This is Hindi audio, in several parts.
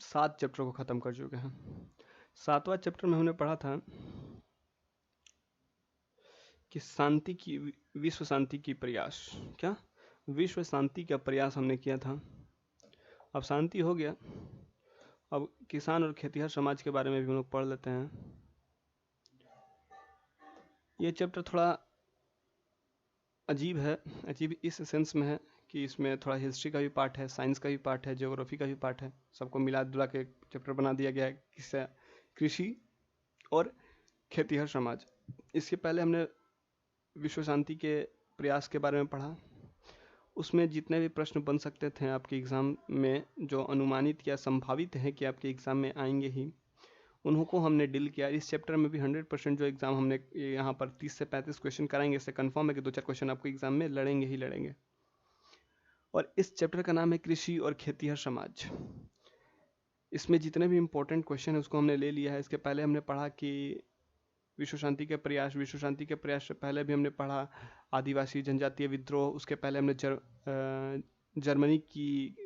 7 चैप्टर को ख़त्म कर चुके हैं। 7वां चैप्टर में हमने पढ़ा था कि शांति की, विश्व शांति की प्रयास, क्या विश्व शांति का प्रयास हमने किया था। अब शांति हो गया, अब किसान और खेतिहर समाज के बारे में भी हम लोग पढ़ लेते हैं। ये चैप्टर थोड़ा अजीब है, अजीब इस सेंस में है कि इसमें थोड़ा हिस्ट्री का भी पार्ट है, साइंस का भी पार्ट है, ज्योग्राफी का भी पार्ट है, सबको मिला जुला के एक चैप्टर बना दिया गया है, किससे, कृषि और खेतिहर समाज। इसके पहले हमने विश्व शांति के प्रयास के बारे में पढ़ा। उसमें जितने भी प्रश्न बन सकते थे आपके एग्ज़ाम में, जो अनुमानित या संभावित हैं कि आपके एग्ज़ाम में आएंगे ही, उनको हमने डील किया। इस चैप्टर में भी 100% जो एग्ज़ाम हमने यहाँ पर 30 से 35 क्वेश्चन कराएंगे, इससे कन्फर्म है कि 2-4 क्वेश्चन आपको एग्ज़ाम में लड़ेंगे ही लड़ेंगे। और इस चैप्टर का नाम है कृषि और खेतिहर समाज। इसमें जितने भी इंपॉर्टेंट क्वेश्चन है उसको हमने ले लिया है। इसके पहले हमने पढ़ा कि विश्व शांति के प्रयास, विश्व शांति के प्रयास से पहले भी हमने पढ़ा आदिवासी जनजातीय विद्रोह। उसके पहले हमने जर्मनी की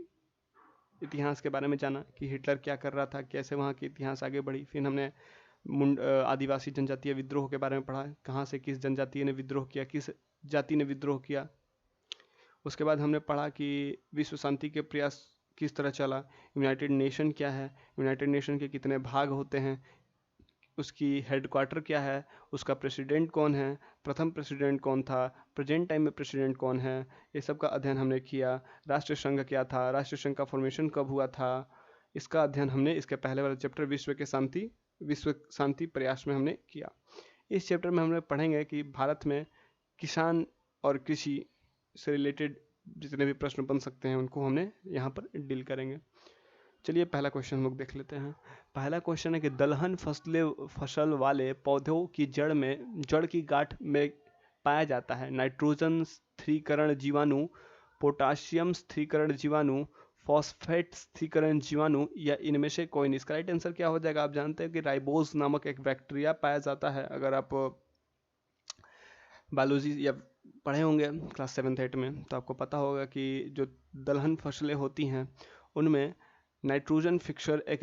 इतिहास के बारे में जाना कि हिटलर क्या कर रहा था, कैसे वहाँ की इतिहास आगे बढ़ी। फिर हमने आदिवासी जनजातीय विद्रोह के बारे में पढ़ा, कहाँ से किस जनजातीय ने विद्रोह किया, किस जाति ने विद्रोह किया। उसके बाद हमने पढ़ा कि विश्व शांति के प्रयास किस तरह चला, यूनाइटेड नेशन क्या है, यूनाइटेड नेशन के कितने भाग होते हैं, उसकी हेडक्वार्टर क्या है, उसका प्रेसिडेंट कौन है, प्रथम प्रेसिडेंट कौन था, प्रेजेंट टाइम में प्रेसिडेंट कौन है, ये सब का अध्ययन हमने किया। राष्ट्रीय संघ क्या था, राष्ट्रीय संघ का फॉर्मेशन कब हुआ था, इसका अध्ययन हमने इसके पहले वाले चैप्टर विश्व शांति प्रयास में हमने किया। इस चैप्टर में हमने पढ़ेंगे कि भारत में किसान और कृषि से रिलेटेड जितने भी प्रश्न बन सकते हैं उनको हमने यहाँ पर डील करेंगे। चलिए पहला क्वेश्चन हम लोग देख लेते हैं। पहला क्वेश्चन है कि दलहन फसल वाले पौधों की जड़ की गांठ में पाया जाता है नाइट्रोजन स्थिरीकरण जीवाणु, पोटाशियम स्थिरीकरण जीवाणु, फॉस्फेट स्थिरीकरण जीवाणु, या इनमें से कोई नहीं। इसका राइट आंसर क्या हो जाएगा? आप जानते हैं कि राइबोज नामक एक बैक्टीरिया पाया जाता है। अगर आप बायोलॉजी या पढ़े होंगे क्लास 7-8 में तो आपको पता होगा कि जो दलहन फसलें होती हैं उनमें नाइट्रोजन फिक्सर एक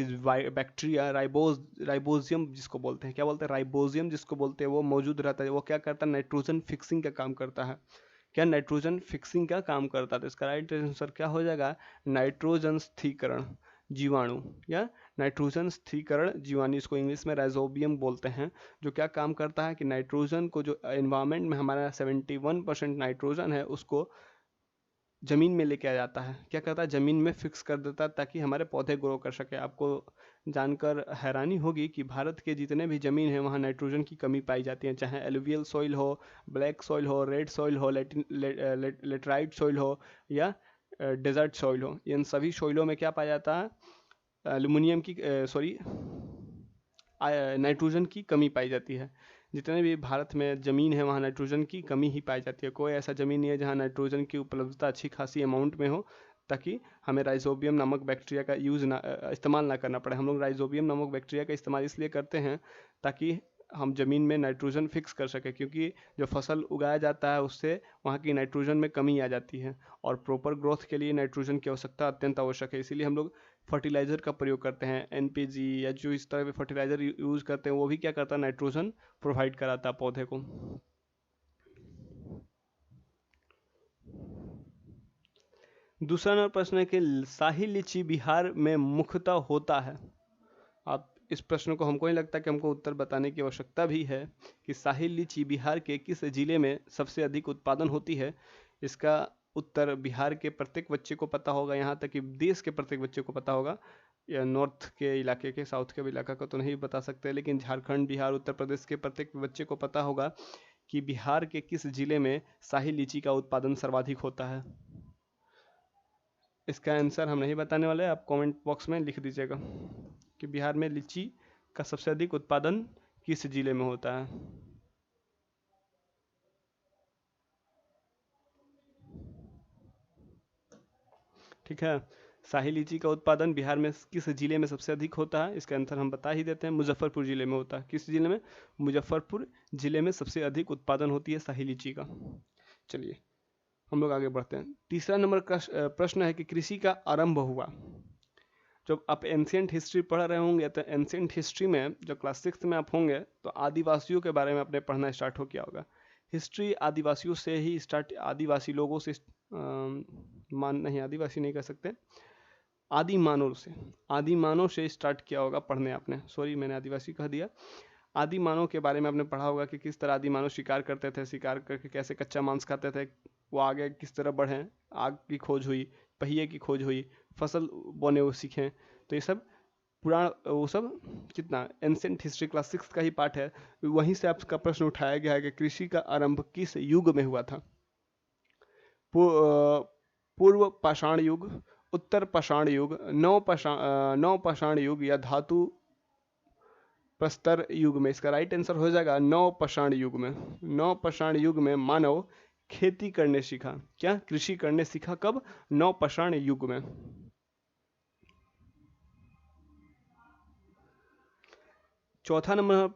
बैक्टीरिया राइबोजियम जिसको बोलते हैं, क्या बोलते हैं, राइबोजियम जिसको बोलते हैं, वो मौजूद रहता है। वो क्या करता है? नाइट्रोजन फिक्सिंग का काम करता है। क्या नाइट्रोजन फिक्सिंग का काम करता है? तो इसका राइट आंसर क्या हो जाएगा? नाइट्रोजन स्थिरीकरण जीवाणु या नाइट्रोजन स्थिरीकरण जीवाणु, इसको इंग्लिश में राइजोबियम बोलते हैं। जो क्या काम करता है कि नाइट्रोजन को, जो एनवायरनमेंट में हमारा 71% नाइट्रोजन है, उसको ज़मीन में लेके आ जाता है। क्या करता है? ज़मीन में फिक्स कर देता है ताकि हमारे पौधे ग्रो कर सके। आपको जानकर हैरानी होगी कि भारत के जितने भी ज़मीन है वहाँ नाइट्रोजन की कमी पाई जाती है, चाहे एलुवियल सॉइल हो, ब्लैक सॉइल हो, रेड सॉइल हो, लेटराइट सॉइल हो या डेजर्ट सॉइल हो। इन सभी सॉइलों में क्या पाया जाता है? एल्यूमिनियम की नाइट्रोजन की कमी पाई जाती है। जितने भी भारत में ज़मीन है वहाँ नाइट्रोजन की कमी ही पाई जाती है। कोई ऐसा ज़मीन नहीं है जहाँ नाइट्रोजन की उपलब्धता अच्छी खासी अमाउंट में हो ताकि हमें राइजोबियम नामक बैक्टीरिया का इस्तेमाल ना करना पड़े। हम लोग राइजोबियम नामक बैक्टीरिया का इस्तेमाल इसलिए करते हैं ताकि हम ज़मीन में नाइट्रोजन फिक्स कर सकें, क्योंकि जो फसल उगाया जाता है उससे वहाँ की नाइट्रोजन में कमी आ जाती है और प्रॉपर ग्रोथ के लिए नाइट्रोजन की आवश्यकता अत्यंत आवश्यक है। इसीलिए हम लोग फर्टिलाइज़र का प्रयोग करते हैं। एनपीजी या जो इस तरह के फर्टिलाइज़र यूज़ करते हैं वो भी क्या करता है? नाइट्रोजन प्रोवाइड कराता है पौधे को। दूसरा नंबर प्रश्न है कि शाही लीची बिहार में मुख्यतः होता है। आप इस प्रश्न को, हमको नहीं लगता कि हमको उत्तर बताने की आवश्यकता भी है कि शाही लीची बिहार के किस जिले में सबसे अधिक उत्पादन होती है। इसका उत्तर बिहार के प्रत्येक बच्चे को पता होगा, यहाँ तक कि देश के प्रत्येक बच्चे को पता होगा। या नॉर्थ के इलाके के, साउथ के इलाका को तो नहीं बता सकते, लेकिन झारखंड, बिहार, उत्तर प्रदेश के प्रत्येक बच्चे को पता होगा कि बिहार के किस जिले में शाही लीची का उत्पादन सर्वाधिक होता है। इसका आंसर हम नहीं बताने वाले, आप कमेंट बॉक्स में लिख दीजिएगा कि बिहार में लीची का सबसे अधिक उत्पादन किस जिले में होता है। ठीक है, शाही लीची का उत्पादन बिहार में किस जिले में सबसे अधिक होता है? इसका आंसर हम बता ही देते हैं, मुजफ्फरपुर जिले में होता है। किस जिले में? मुजफ्फरपुर जिले में सबसे अधिक उत्पादन होती है शाही लीची का। चलिए हम लोग आगे बढ़ते हैं। तीसरा नंबर का प्रश्न है कि कृषि का आरंभ हुआ। जब आप एंशियंट हिस्ट्री पढ़ रहे होंगे तो एंशियंट हिस्ट्री में जब क्लास 6 में आप होंगे तो आदिवासियों के बारे में आपने पढ़ना स्टार्ट हो किया होगा। हिस्ट्री आदिवासियों से ही स्टार्ट, आदिवासी लोगों से आदिवासी नहीं कह सकते, आदि मानव से स्टार्ट किया होगा पढ़ने आपने। सॉरी, मैंने आदिवासी कह दिया। आदि मानव के बारे में आपने पढ़ा होगा कि किस तरह आदि मानव शिकार करते थे, शिकार करके कैसे कच्चा मांस खाते थे, वो आगे किस तरह बढ़े, आग की खोज हुई, पहिए की खोज हुई, फसल बोने वो सीखे। तो ये सब पुराण, वो सब कितना एंशिएंट हिस्ट्री क्लास 6 का ही पार्ट है। वहीं से आपका प्रश्न उठाया गया है कि कृषि का आरंभ किस युग में हुआ था। पूर्व पाषाण युग, उत्तर पाषाण युग, नव पाषाण युग या धातु प्रस्तर युग में। इसका राइट आंसर हो जाएगा नव पाषाण युग में। नव पाषाण युग में मानव खेती करने सीखा। क्या? कृषि करने सीखा। कब? नव पाषाण युग में। चौथा नंबर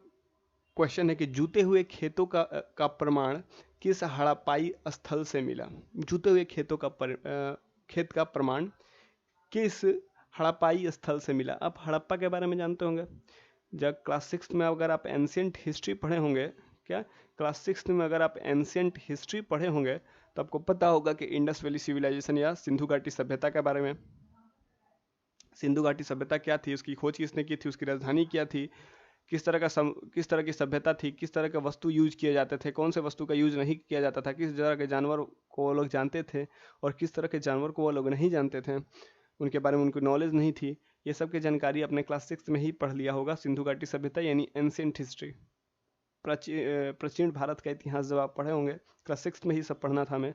क्वेश्चन है कि जूते हुए खेतों का प्रमाण किस हड़प्पाई स्थल से मिला। जूते हुए खेत का प्रमाण किस हड़प्पाई स्थल से मिला। आप हड़प्पा के बारे में जानते होंगे, जब क्लास 6 में अगर आप एंशिएंट हिस्ट्री पढ़े होंगे, क्या क्लास 6 में अगर आप एंशिएंट हिस्ट्री पढ़े होंगे तो आपको पता होगा कि इंडस वैली सिविलाइजेशन या सिंधु घाटी सभ्यता के बारे में। सिंधु घाटी सभ्यता क्या थी, उसकी खोज किसने की थी, उसकी राजधानी क्या थी, किस तरह की सभ्यता थी, किस तरह के वस्तु यूज किए जाते थे, कौन से वस्तु का यूज नहीं किया जाता था, किस तरह के जानवर को वो लोग जानते थे और किस तरह के जानवर को वो लोग नहीं जानते थे, उनके बारे में उनको नॉलेज नहीं थी। ये सब की जानकारी अपने क्लास 6 में ही पढ़ लिया होगा। सिंधु घाटी सभ्यता यानी एंशिएंट हिस्ट्री, प्राचीन भारत का इतिहास जब आप पढ़े होंगे, क्लास 6 में ही सब पढ़ना था हमें,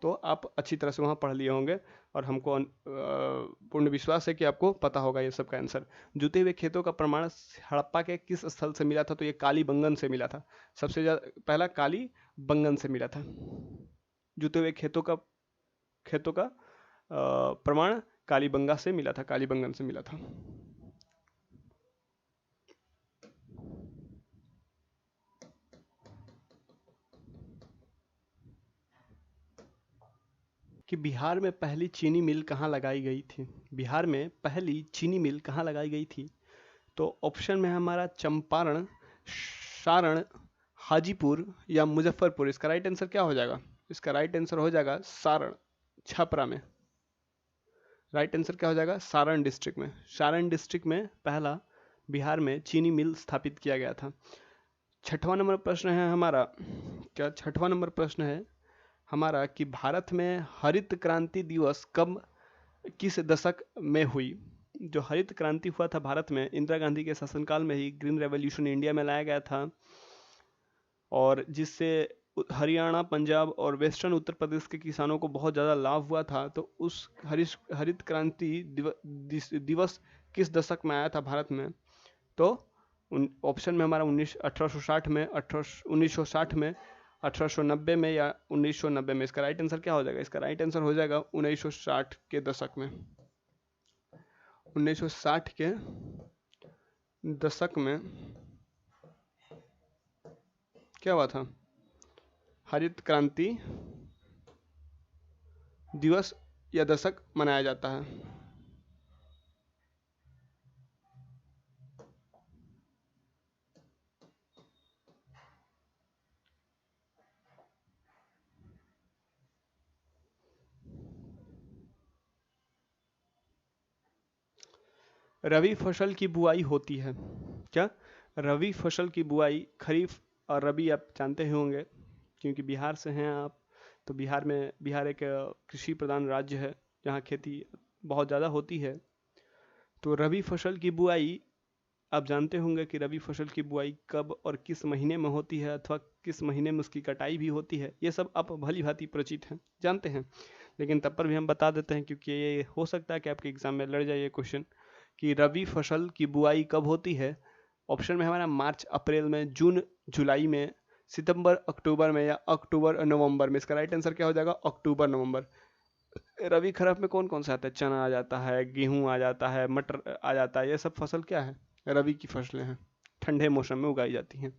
तो आप अच्छी तरह से वहाँ पढ़ लिए होंगे और हमको पूर्ण विश्वास है कि आपको पता होगा ये सब का आंसर। जूते हुए खेतों का प्रमाण हड़प्पा के किस स्थल से मिला था, तो ये कालीबंगन से मिला था। सबसे ज़्यादा पहला कालीबंगन से मिला था। जूते हुए खेतों का प्रमाण कालीबंगा से मिला था, कालीबंगन से मिला था। कि बिहार में पहली चीनी मिल कहाँ लगाई गई थी। बिहार में पहली चीनी मिल कहाँ लगाई गई थी, तो ऑप्शन में हमारा चंपारण, सारण, हाजीपुर या मुजफ्फरपुर। इसका राइट आंसर क्या हो जाएगा? इसका राइट आंसर हो जाएगा सारण, छपरा में। राइट आंसर क्या हो जाएगा? सारण डिस्ट्रिक्ट में। सारण डिस्ट्रिक्ट में पहला बिहार में चीनी मिल स्थापित किया गया था। छठवां नंबर प्रश्न है हमारा, क्या छठवां नंबर प्रश्न है हमारा कि भारत में हरित क्रांति दिवस कब, किस दशक में हुई। जो हरित क्रांति हुआ था भारत में, इंदिरा गांधी के शासनकाल में ही ग्रीन रेवोल्यूशन इंडिया में लाया गया था, और जिससे हरियाणा, पंजाब और वेस्टर्न उत्तर प्रदेश के किसानों को बहुत ज़्यादा लाभ हुआ था। तो उस हरित क्रांति दिवस किस दशक में आया था भारत में, तो ऑप्शन में हमारा 1860 में, 1960 में, 1890 में या 1990 में। इसका राइट आंसर क्या हो जाएगा? इसका राइट आंसर हो जाएगा 1960 के दशक में। 1960 के दशक में क्या हुआ था? हरित क्रांति दिवस या दशक मनाया जाता है। रबी फसल की बुआई होती है। क्या? रबी फसल की बुआई, खरीफ और रबी आप जानते ही होंगे क्योंकि बिहार से हैं आप, तो बिहार एक कृषि प्रधान राज्य है जहाँ खेती बहुत ज़्यादा होती है। तो रबी फसल की बुआई आप जानते होंगे कि रबी फसल की बुआई कब और किस महीने में होती है, अथवा किस महीने में उसकी कटाई भी होती है। ये सब आप भली भांति परिचित हैं, जानते हैं, लेकिन तब पर भी हम बता देते हैं क्योंकि ये हो सकता है कि आपके एग्जाम में लड़ जाए ये क्वेश्चन कि रबी फसल की बुआई कब होती है। ऑप्शन में हमारा मार्च अप्रैल में, जून जुलाई में, सितंबर अक्टूबर में या अक्टूबर नवंबर में। इसका राइट आंसर क्या हो जाएगा? अक्टूबर नवंबर। रबी खरीफ में कौन कौन सा आता है? चना आ जाता है, गेहूं आ जाता है, मटर आ जाता है। ये सब फसल क्या है? रबी की फसलें हैं, ठंडे मौसम में उगाई जाती हैं।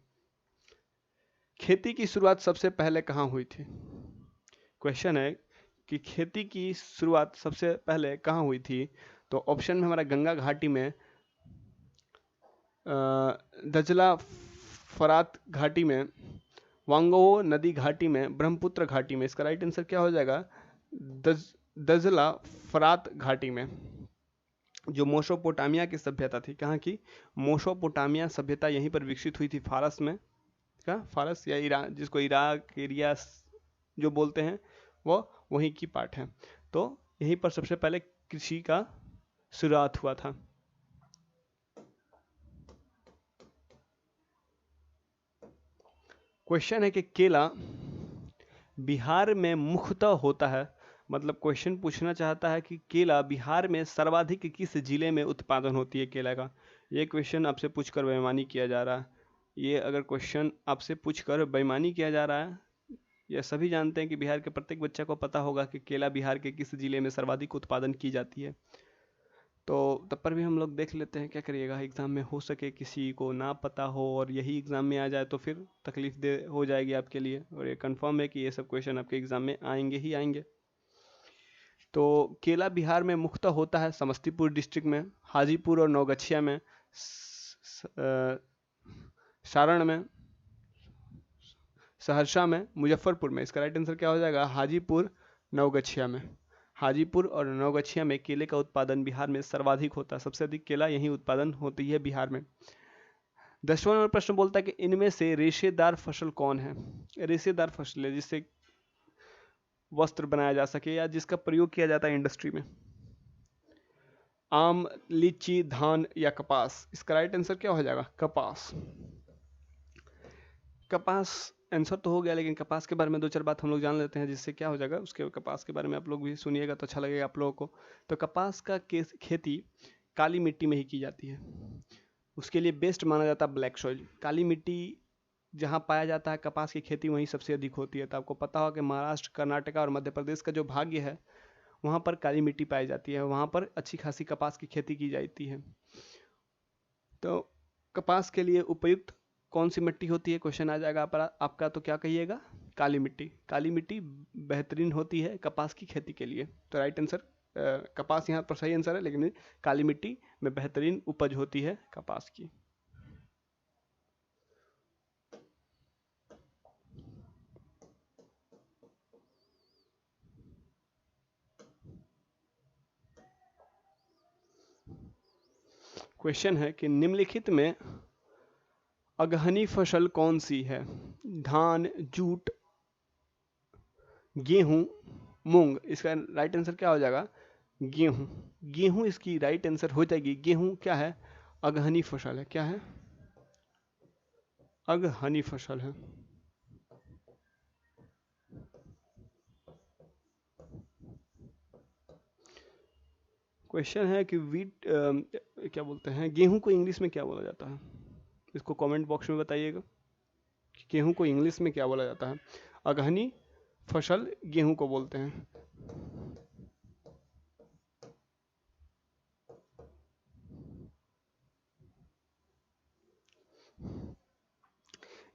खेती की शुरुआत सबसे पहले कहाँ हुई थी? क्वेश्चन है कि खेती की शुरुआत सबसे पहले कहाँ हुई थी, तो ऑप्शन में हमारा गंगा घाटी में, दजला फरात घाटी में, वांगो नदी घाटी में, ब्रह्मपुत्र घाटी में। इसका राइट आंसर क्या हो जाएगा? दजला फरात घाटी में। जो मोसोपोटामिया की सभ्यता थी, कहाँ की? मोसोपोटामिया सभ्यता यहीं पर विकसित हुई थी, फारस में। क्या? फारस या ईरान, जिसको इराक एरिया जो बोलते हैं, वो वहीं की पार्ट है। तो यहीं पर सबसे पहले कृषि का शुरुआत हुआ था। क्वेश्चन है कि केला बिहार में मुख्यतः होता है, मतलब क्वेश्चन पूछना चाहता है कि केला बिहार में सर्वाधिक किस जिले में उत्पादन होती है केला का। ये क्वेश्चन आपसे पूछकर बेईमानी किया जा रहा है। ये अगर क्वेश्चन आपसे पूछकर बेईमानी किया जा रहा है, यह सभी जानते हैं कि बिहार के प्रत्येक बच्चा को पता होगा कि केला बिहार के किस जिले में सर्वाधिक उत्पादन की जाती है। तो तब पर भी हम लोग देख लेते हैं, क्या करिएगा, एग्ज़ाम में हो सके किसी को ना पता हो और यही एग्ज़ाम में आ जाए तो फिर तकलीफ दे हो जाएगी आपके लिए। और ये कंफर्म है कि ये सब क्वेश्चन आपके एग्ज़ाम में आएंगे ही आएंगे। तो केला बिहार में मुख्यतः होता है समस्तीपुर डिस्ट्रिक्ट में, हाजीपुर और नौगछिया में, सारण में, सहरसा में, मुजफ्फरपुर में। इसका राइट आंसर क्या हो जाएगा? हाजीपुर, नौगछिया में। हाजीपुर और नौगछिया में केले का उत्पादन बिहार में सर्वाधिक होता है। सबसे अधिक केला यहीं उत्पादन होती है बिहार में। 10वां नंबर प्रश्न बोलता है कि इनमें से रेशेदार फसल कौन है? रेशेदार फसल है जिससे वस्त्र बनाया जा सके या जिसका प्रयोग किया जाता है इंडस्ट्री में। आम, लीची, धान या कपास। इसका राइट आंसर क्या हो जाएगा? कपास। कपास आंसर तो हो गया, लेकिन कपास के बारे में दो चार बात हम लोग जान लेते हैं, जिससे क्या हो जाएगा, उसके कपास के बारे में आप लोग भी सुनिएगा तो अच्छा लगेगा आप लोगों को। तो कपास का खेती काली मिट्टी में ही की जाती है। उसके लिए बेस्ट माना जाता है ब्लैक सॉइल। काली मिट्टी जहाँ पाया जाता है कपास की खेती वहीं सबसे अधिक होती है। तो आपको पता होगा कि महाराष्ट्र, कर्नाटका और मध्य प्रदेश का जो भाग्य है वहाँ पर काली मिट्टी पाई जाती है, वहाँ पर अच्छी खासी कपास की खेती की जाती है। तो कपास के लिए उपयुक्त कौन सी मिट्टी होती है, क्वेश्चन आ जाएगा आपका, तो क्या कहिएगा? काली मिट्टी। काली मिट्टी बेहतरीन होती है कपास की खेती के लिए। तो राइट आंसर कपास यहाँ पर सही आंसर है, लेकिन काली मिट्टी में बेहतरीन उपज होती है कपास की। क्वेश्चन है कि निम्नलिखित में अगहनी फसल कौन सी है? धान, जूट, गेहूं, मूंग। इसका राइट आंसर क्या हो जाएगा? गेहूं। गेहूं इसकी राइट आंसर हो जाएगी। गेहूं क्या है? अगहनी फसल है। क्या है? अगहनी फसल है। क्वेश्चन है कि क्या बोलते हैं, गेहूं को इंग्लिश में क्या बोला जाता है? इसको कमेंट बॉक्स में बताइएगा कि गेहूं को इंग्लिश में क्या बोला जाता है। अगहनी फसल गेहूं को बोलते हैं।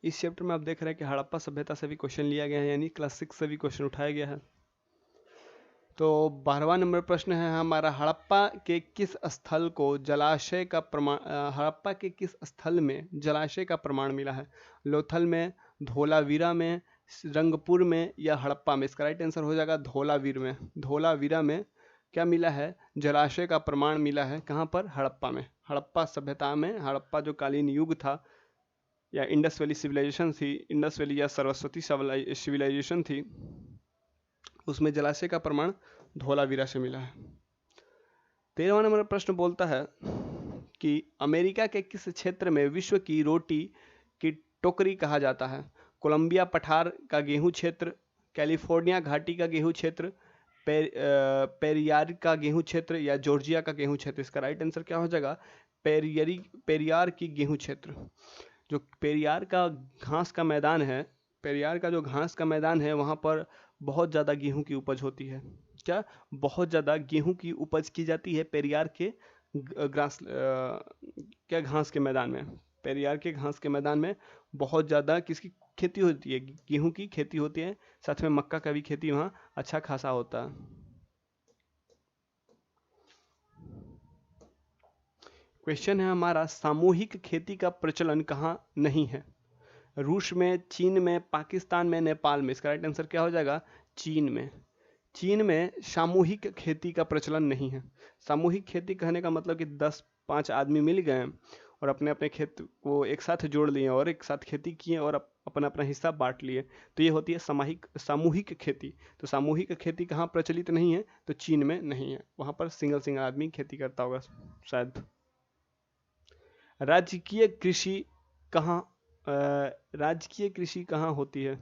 इस चैप्टर में आप देख रहे हैं कि हड़प्पा सभ्यता से भी क्वेश्चन लिया गया है, यानी क्लास 6 से भी क्वेश्चन उठाया गया है। तो 12वां नंबर प्रश्न है हमारा, हड़प्पा के किस स्थल को जलाशय का प्रमाण, हड़प्पा के किस स्थल में जलाशय का प्रमाण मिला है? लोथल में, धोलावीरा में, रंगपुर में या हड़प्पा में? इसका राइट आंसर हो जाएगा धोलावीर में। धोलावीरा में क्या मिला है? जलाशय का प्रमाण मिला है। कहाँ पर? हड़प्पा में। हड़प्पा सभ्यता में, हड़प्पा जो कालीन युग था या इंडस वैली सिविलाइजेशन थी, इंडस वैली या सरस्वती सिविलाइजेशन थी, उसमें जलाशय का प्रमाण धोलावीरा से मिला है। 13वां नंबर प्रश्न बोलता है कि अमेरिका के किस क्षेत्र में विश्व की रोटी की टोकरी कहा जाता है? कोलंबिया पठार का गेहूं क्षेत्र, कैलिफोर्निया घाटी का गेहूं क्षेत्र, पेरियार का गेहूं क्षेत्र या जॉर्जिया का गेहूं क्षेत्र? इसका राइट आंसर क्या हो जाएगा? पेरियार की गेहूं क्षेत्र। जो पेरियार का घास का मैदान है, पेरियार का जो घास का मैदान है, वहाँ पर बहुत ज़्यादा गेहूं की उपज होती है। क्या? बहुत ज़्यादा गेहूं की उपज की जाती है पेरियार के क्या घास के मैदान में। पेरियार के घास के मैदान में बहुत ज़्यादा किसकी खेती होती है? गेहूं की खेती होती है। साथ में मक्का का भी खेती वहाँ अच्छा खासा होता है। क्वेश्चन है हमारा, सामूहिक खेती का प्रचलन कहाँ नहीं है? रूस में, चीन में, पाकिस्तान में, नेपाल में। इसका राइट आंसर क्या हो जाएगा? चीन में। चीन में सामूहिक खेती का प्रचलन नहीं है। सामूहिक खेती कहने का मतलब कि 10-5 आदमी मिल गए और अपने अपने खेत को एक साथ जोड़ लिए और एक साथ खेती किए और अपना अपना हिस्सा बांट लिए, तो ये होती है सामूहिक खेती। तो सामूहिक खेती कहाँ प्रचलित नहीं है? तो चीन में नहीं है, वहाँ पर सिंगल सिंगल आदमी खेती करता होगा शायद। राजकीय कृषि कहाँ राजकीय कृषि कहाँ होती है?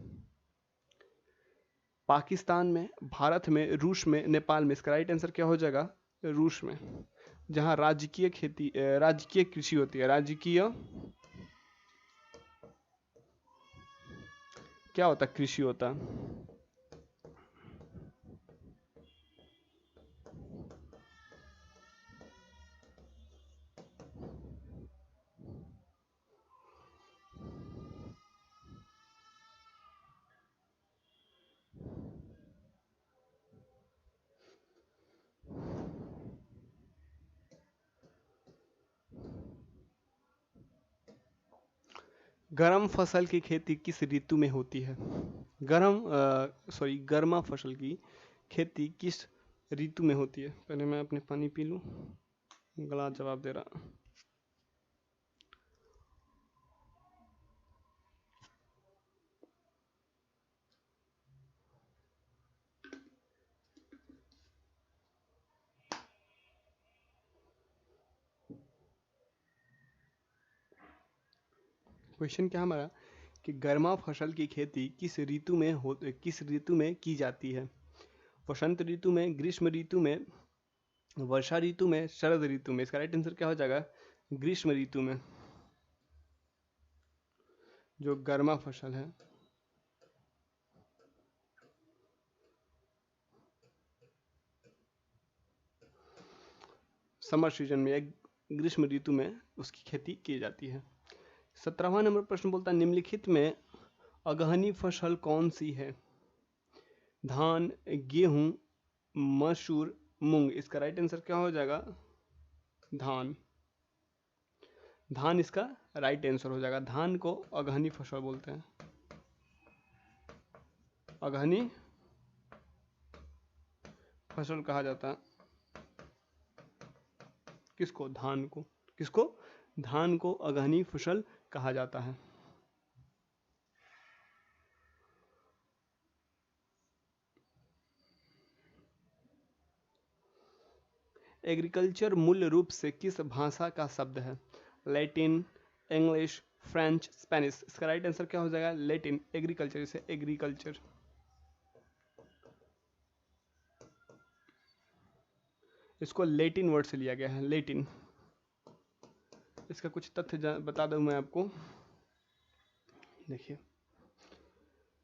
पाकिस्तान में, भारत में, रूस में, नेपाल में। इसका राइट आंसर क्या हो जाएगा? रूस में, जहाँ राजकीय कृषि होती है। राजकीय क्या होता है? कृषि होता है। गर्म फसल की खेती किस ऋतु में होती है? गर्मा फसल की खेती किस ऋतु में होती है? पहले मैं अपने पानी पी लूं, गला जवाब दे रहा। क्वेश्चन क्या हमारा कि गर्मा फसल की खेती किस ऋतु में की जाती है? वसंत ऋतु में, ग्रीष्म ऋतु में, वर्षा ऋतु में, शरद ऋतु में। इसका राइट आंसर क्या हो जाएगा? ग्रीष्म ऋतु में, जो गर्मा फसल है। समर सीजन में या ग्रीष्म ऋतु में उसकी खेती की जाती है। 17वां नंबर प्रश्न बोलता है, निम्नलिखित में अगहनी फसल कौन सी है? धान, गेहूं, मसूर, मूंग। इसका राइट आंसर क्या हो जाएगा? धान। धान इसका राइट आंसर हो जाएगा। धान को अगहनी फसल बोलते हैं। अगहनी फसल कहा जाता है किसको? धान को। किसको? धान को अगहनी फसल कहा जाता है। एग्रीकल्चर मूल रूप से किस भाषा का शब्द है? Latin, English, French, Spanish. इसका राइट आंसर क्या हो जाएगा? लैटिन। एग्रीकल्चर, इसे एग्रीकल्चर, इसको लैटिन वर्ड से लिया गया है, लैटिन। इसका कुछ तथ्य बता दूं मैं आपको। देखिए,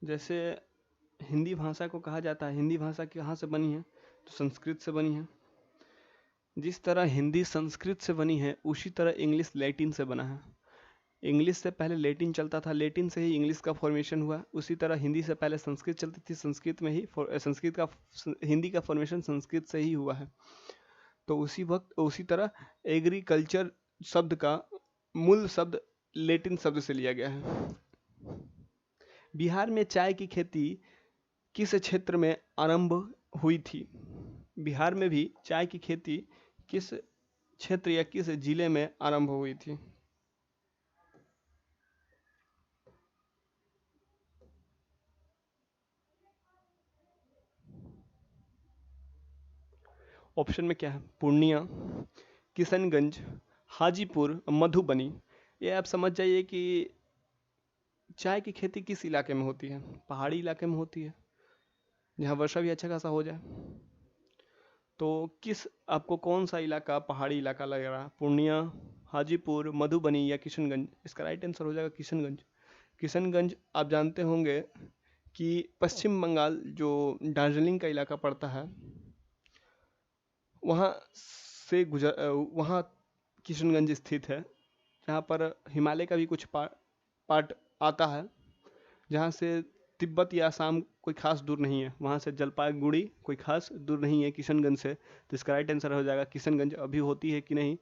जैसे हिंदी भाषा को कहा जाता है, हिंदी भाषा कहाँ से बनी है? तो संस्कृत से बनी है। जिस तरह हिंदी संस्कृत से बनी है, उसी तरह इंग्लिश लैटिन से बना है। इंग्लिश से पहले लैटिन चलता था, लैटिन से ही इंग्लिश का फॉर्मेशन हुआ। उसी तरह हिंदी से पहले संस्कृत चलती थी, संस्कृत में ही हिंदी का फॉर्मेशन संस्कृत से ही हुआ है। तो उसी तरह एग्रीकल्चर शब्द का मूल शब्द लैटिन शब्द से लिया गया है। बिहार में चाय की खेती किस क्षेत्र में आरंभ हुई थी? बिहार में भी चाय की खेती किस क्षेत्र या किस जिले में आरंभ हुई थी? ऑप्शन में क्या है? पूर्णिया, किशनगंज, हाजीपुर, मधुबनी। ये आप समझ जाइए कि चाय की खेती किस इलाके में होती है? पहाड़ी इलाके में होती है, जहाँ वर्षा भी अच्छा खासा हो जाए। तो आपको कौन सा इलाका पहाड़ी इलाका लग रहा है? पूर्णिया, हाजीपुर, मधुबनी या किशनगंज? इसका राइट आंसर हो जाएगा किशनगंज। किशनगंज आप जानते होंगे कि पश्चिम बंगाल जो दार्जिलिंग का इलाका पड़ता है, वहाँ किशनगंज स्थित है, जहाँ पर हिमालय का भी कुछ पार्ट आता है, जहाँ से तिब्बत या असम कोई खास दूर नहीं है। वहाँ से जलपाईगुड़ी कोई खास दूर नहीं है किशनगंज से। तो इसका राइट आंसर हो जाएगा किशनगंज। अभी होती है कि नहीं,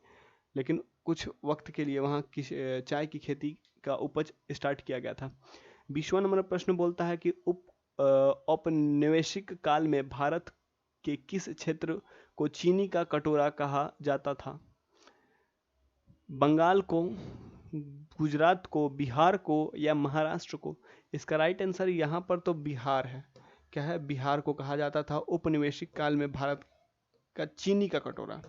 लेकिन कुछ वक्त के लिए वहाँ चाय की खेती का उपज स्टार्ट किया गया था। 20वां नंबर प्रश्न बोलता है कि औपनिवेशिक काल में भारत के किस क्षेत्र को चीनी का कटोरा कहा जाता था? बंगाल को, गुजरात को, बिहार को या महाराष्ट्र को? इसका राइट आंसर यहाँ पर तो बिहार है। क्या है? बिहार को कहा जाता था औपनिवेशिक काल में भारत का चीनी का कटोरा।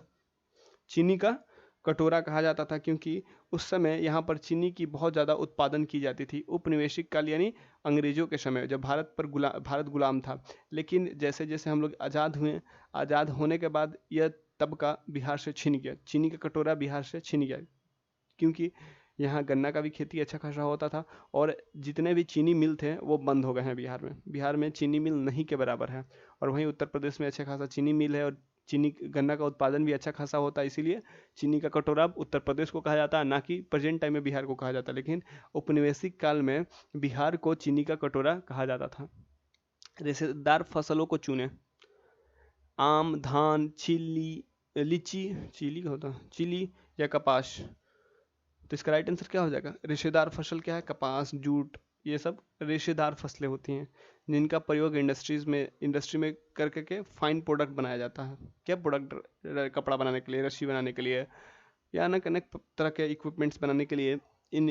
चीनी का कटोरा कहा जाता था क्योंकि उस समय यहाँ पर चीनी की बहुत ज़्यादा उत्पादन की जाती थी। औपनिवेशिक काल यानी अंग्रेजों के समय, जब भारत गुलाम था। लेकिन जैसे जैसे हम लोग आज़ाद हुए, आज़ाद होने के बाद यह तबका बिहार से छिन गया, चीनी का कटोरा बिहार से छिन गया, क्योंकि यहाँ गन्ना का भी खेती अच्छा खासा होता था और जितने भी चीनी मिल थे वो बंद हो गए हैं बिहार में। बिहार में चीनी मिल नहीं के बराबर है। और वहीं उत्तर प्रदेश में अच्छा खासा चीनी मिल है और चीनी गन्ना का उत्पादन भी अच्छा खासा होता है, इसीलिए चीनी का कटोरा उत्तर प्रदेश को कहा जाता है, ना कि प्रेजेंट टाइम में बिहार को कहा जाता है। लेकिन औपनिवेशिक काल में बिहार को चीनी का कटोरा कहा जाता था। रेशेदार फसलों को चुने। आम, धान, लीची का होता चिली या कपास? तो इसका राइट आंसर क्या हो जाएगा? रेशेदार फसल क्या है? कपास, जूट, ये सब रेशेदार फसलें होती हैं जिनका प्रयोग इंडस्ट्री में कर करके फाइन प्रोडक्ट बनाया जाता है। क्या प्रोडक्ट? कपड़ा बनाने के लिए, रस्सी बनाने के लिए या अनेक अनेक तरह के इक्विपमेंट्स बनाने के लिए इन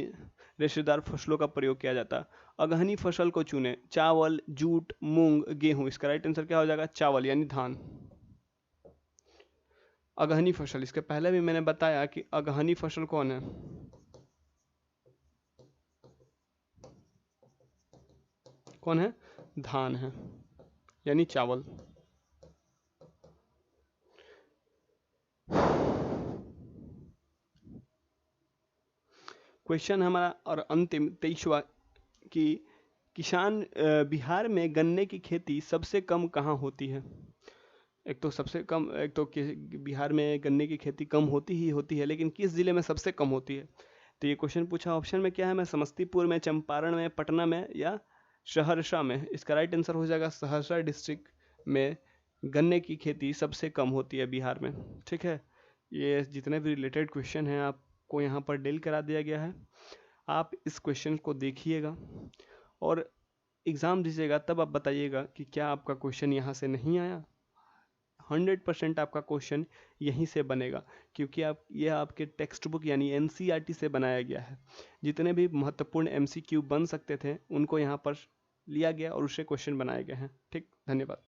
रेशेदार फसलों का प्रयोग किया जाता है। अगहनी फसल को चुने। चावल, जूट, मूंग, गेहूं? इसका राइट आंसर क्या हो जाएगा? चावल यानी धान। अगहनी फसल, इसके पहले भी मैंने बताया कि अगहनी फसल कौन है? कौन है? धान है, यानी चावल। क्वेश्चन हमारा और अंतिम 23वां कि किसान बिहार में गन्ने की खेती सबसे कम कहाँ होती है? एक तो बिहार में गन्ने की खेती कम होती ही होती है, लेकिन किस जिले में सबसे कम होती है? तो ये क्वेश्चन पूछा, ऑप्शन में क्या है? मैं समस्तीपुर में, चंपारण में, पटना में या सहरसा में? इसका राइट आंसर हो जाएगा सहरसा डिस्ट्रिक्ट में गन्ने की खेती सबसे कम होती है बिहार में। ठीक है, ये जितने भी रिलेटेड क्वेश्चन हैं आपको यहाँ पर डील करा दिया गया है। आप इस क्वेश्चन को देखिएगा और एग्ज़ाम दीजिएगा, तब आप बताइएगा कि क्या आपका क्वेश्चन यहाँ से नहीं आया। 100% आपका क्वेश्चन यहीं से बनेगा, क्योंकि यह आपके टेक्स्ट बुक यानी एनसीईआरटी से बनाया गया है। जितने भी महत्वपूर्ण एमसीक्यू बन सकते थे उनको यहाँ पर लिया गया और उससे क्वेश्चन बनाए गए हैं। ठीक, धन्यवाद।